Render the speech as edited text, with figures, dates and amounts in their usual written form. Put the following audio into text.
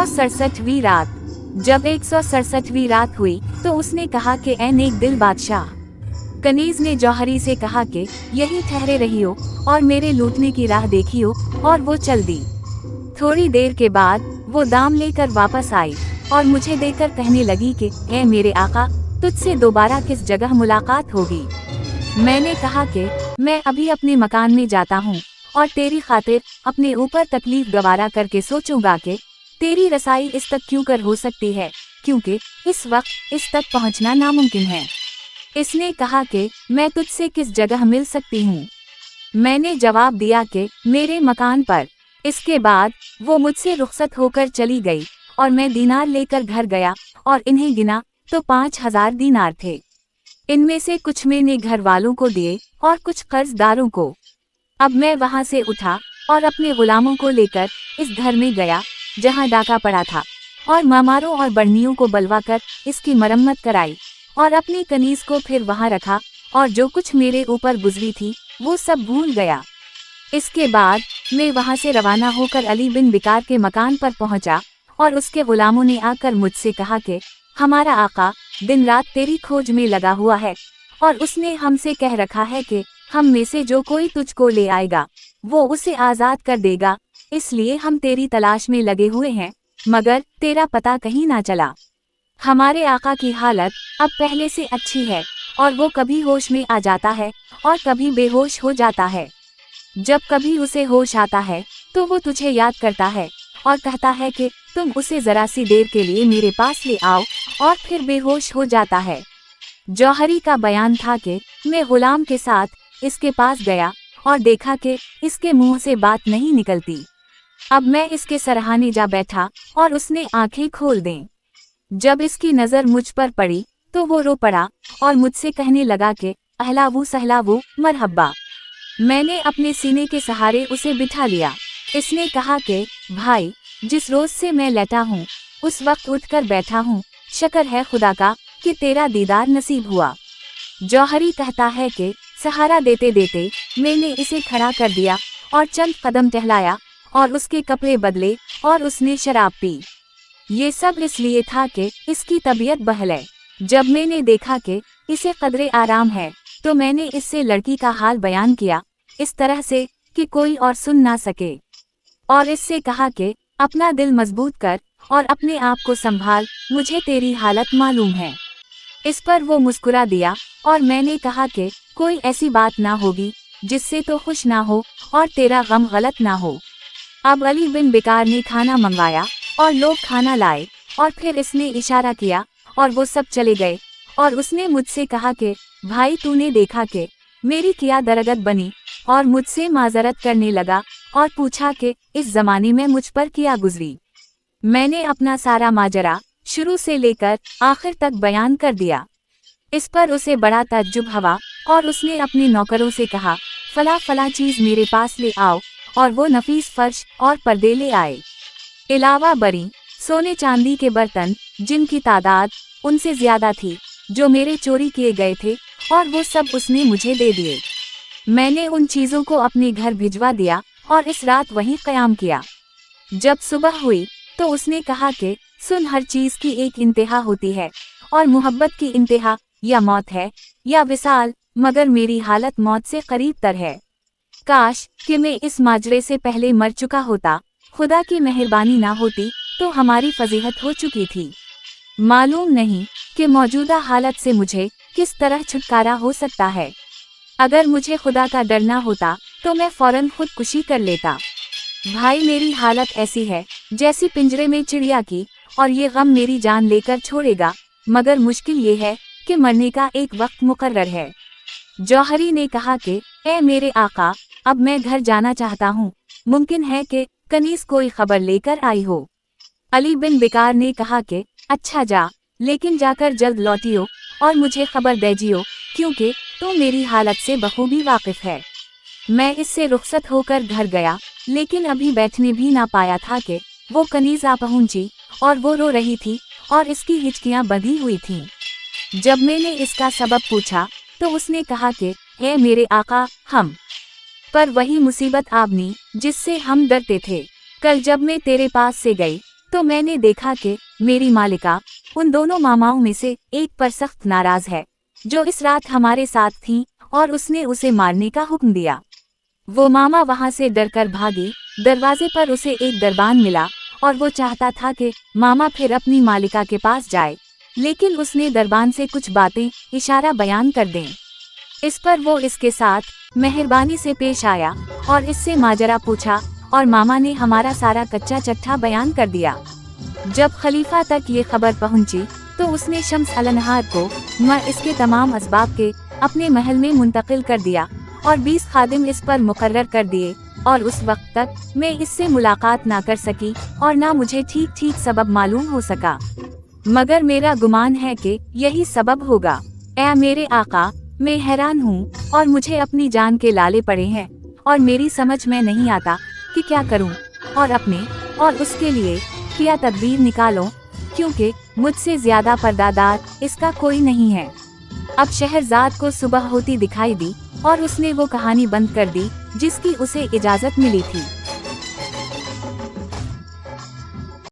167वीं रात। जब 167वीं रात हुई तो उसने कहा कि ऐ नेक दिल बादशाह। कनीज ने जौहरी से कहा कि यही ठहरे रहियो और मेरे लूटने की राह देखियो, और वो चल दी। थोड़ी देर के बाद वो दाम लेकर वापस आई और मुझे देखकर कहने लगी कि ऐ मेरे आका, तुझसे दोबारा किस जगह मुलाकात होगी। मैंने कहा कि मैं अभी अपने मकान में जाता हूँ और तेरी खातिर अपने ऊपर तकलीफ गवारा करके सोचूंगा कि तेरी रसाई इस तक क्यों कर हो सकती है, क्योंकि इस वक्त इस तक पहुँचना नामुमकिन है। इसने कहा कि मैं तुझसे किस जगह मिल सकती हूँ। मैंने जवाब दिया कि मेरे मकान पर। इसके बाद वो मुझसे रुखसत होकर चली गई और मैं दीनार लेकर घर गया और इन्हें गिना तो 5000 दीनार थे। इनमें से कुछ मैंने घर वालों को दिए और कुछ कर्जदारों को। अब मैं वहां से उठा और अपने गुलामों को लेकर इस घर में गया जहां डाका पड़ा था, और मामारों और बढ़नियों को बलवाकर इसकी मरम्मत कराई और अपनी कनीज को फिर वहां रखा, और जो कुछ मेरे ऊपर गुजरी थी वो सब भूल गया। इसके बाद मैं वहां से रवाना होकर अली बिन बिकार के मकान पर पहुंचा और उसके गुलामों ने आकर मुझसे कहा कि हमारा आका दिन रात तेरी खोज में लगा हुआ है और उसने हमसे कह रखा है कि हम में से जो कोई तुझको ले आएगा वो उसे आजाद कर देगा, इसलिए हम तेरी तलाश में लगे हुए हैं, मगर तेरा पता कहीं ना चला। हमारे आका की हालत अब पहले से अच्छी है और वो कभी होश में आ जाता है और कभी बेहोश हो जाता है। जब कभी उसे होश आता है तो वो तुझे याद करता है और कहता है कि तुम उसे जरा सी देर के लिए मेरे पास ले आओ, और फिर बेहोश हो जाता है। जौहरी का बयान था कि मैं गुलाम के साथ इसके पास गया और देखा कि इसके मुंह से बात नहीं निकलती। अब मैं इसके सरहाने जा बैठा और उसने आंखें खोल दें। जब इसकी नजर मुझ पर पड़ी तो वो रो पड़ा और मुझसे कहने लगा कि अहलावू सहलावू मरहब्बा। मैंने अपने सीने के सहारे उसे बिठा लिया। इसने कहा कि भाई, जिस रोज से मैं लेटा हूँ उस वक्त उठकर बैठा हूँ, शक्र है खुदा का कि तेरा दीदार नसीब हुआ। जौहरी कहता है कि सहारा देते देते मैंने इसे खड़ा कर दिया और चंद कदम टहलाया और उसके कपड़े बदले और उसने शराब पी। ये सब इसलिए था कि इसकी तबीयत बहल है। जब मैंने देखा कि इसे कदरे आराम है तो मैंने इससे लड़की का हाल बयान किया, इस तरह से कि कोई और सुन ना सके, और इससे कहा कि अपना दिल मजबूत कर और अपने आप को संभाल, मुझे तेरी हालत मालूम है। इस पर वो मुस्कुरा दिया और मैंने कहा कि कोई ऐसी बात ना होगी जिससे तो खुश ना हो और तेरा गम गलत ना हो। अब अली बिन बिकार ने खाना मंगवाया और लोग खाना लाए और फिर इसने इशारा किया और वो सब चले गए, और उसने मुझसे कहा कि भाई, तूने देखा कि मेरी क्या दरगत बनी, और मुझसे माजरत करने लगा और पूछा कि इस जमाने में मुझ पर क्या गुजरी। मैंने अपना सारा माजरा शुरू से लेकर आखिर तक बयान कर दिया। इस पर उसे बड़ा तज्जुब हुआ और उसने अपने नौकरों से कहा, फला फला चीज मेरे पास ले आओ, और वो नफीस फर्श और पर्दे ले आए। इलावा बरी सोने चांदी के बर्तन जिनकी तादाद उनसे ज्यादा थी जो मेरे चोरी किए गए थे, और वो सब उसने मुझे दे दिए। मैंने उन चीजों को अपने घर भिजवा दिया और इस रात वहीं क़याम किया। जब सुबह हुई तो उसने कहा कि सुन, हर चीज की एक इंतहा होती है और मोहब्बत की इंतहा या मौत है या विसाल, मगर मेरी हालत मौत से करीब तर है। काश कि मैं इस माजरे से पहले मर चुका होता, खुदा की मेहरबानी ना होती तो हमारी फजीहत हो चुकी थी। मालूम नहीं कि मौजूदा हालत से मुझे किस तरह छुटकारा हो सकता है। अगर मुझे खुदा का डर ना होता तो मैं फौरन खुदकुशी कर लेता। भाई, मेरी हालत ऐसी है जैसी पिंजरे में चिड़िया की, और ये गम मेरी जान लेकर छोड़ेगा, मगर मुश्किल ये है कि मरने का एक वक्त मुकर्रर है। जौहरी ने कहा कि ए मेरे आका, अब मैं घर जाना चाहता हूँ, मुमकिन है कि कनीज कोई खबर लेकर आई हो। अली बिन बिकार ने कहा कि अच्छा जा, लेकिन जाकर जल्द लौटियो और मुझे खबर दीजियो, क्योंकि तू मेरी हालत से बखूबी वाकिफ है। मैं इससे रुखसत होकर घर गया, लेकिन अभी बैठने भी ना पाया था कि वो कनीज आ पहुंची और वो रो रही थी और इसकी हिचकियां बंधी हुई थीं। जब मैंने इसका सबब पूछा तो उसने कहा कि ए मेरे आका, हम पर वही मुसीबत आबनी जिससे हम डरते थे। कल जब मैं तेरे पास से गई तो मैंने देखा कि मेरी मालिका उन दोनों मामाओं में से एक पर सख्त नाराज है जो इस रात हमारे साथ थी, और उसने उसे मारने का हुक्म दिया। वो मामा वहां से डरकर भागी। दरवाजे पर उसे एक दरबान मिला और वो चाहता था कि मामा फिर अपनी मालिका के पास जाए, लेकिन उसने दरबान से कुछ बातें इशारा बयान कर दें। इस पर वो इसके साथ मेहरबानी से पेश आया और इससे माजरा पूछा, और मामा ने हमारा सारा कच्चा चट्ठा बयान कर दिया। जब खलीफा तक ये खबर पहुंची तो उसने शम्स अल-नहार को इसके तमाम असबाब के अपने महल में मुंतकिल कर दिया और 20 खादिम इस पर मुकर्रर कर दिए, और उस वक्त तक मैं इससे मुलाकात ना कर सकी और ना मुझे ठीक ठीक सबब मालूम हो सका, मगर मेरा गुमान है कि यही सबब होगा। ऐ मेरे आका, मैं हैरान हूँ और मुझे अपनी जान के लाले पड़े हैं, और मेरी समझ में नहीं आता कि क्या करूँ और अपने और उसके लिए क्या तदबीर निकालो, क्योंकि मुझसे ज्यादा पर्दादार इसका कोई नहीं है। अब शहरजाद को सुबह होती दिखाई दी और उसने वो कहानी बंद कर दी जिसकी उसे इजाजत मिली थी।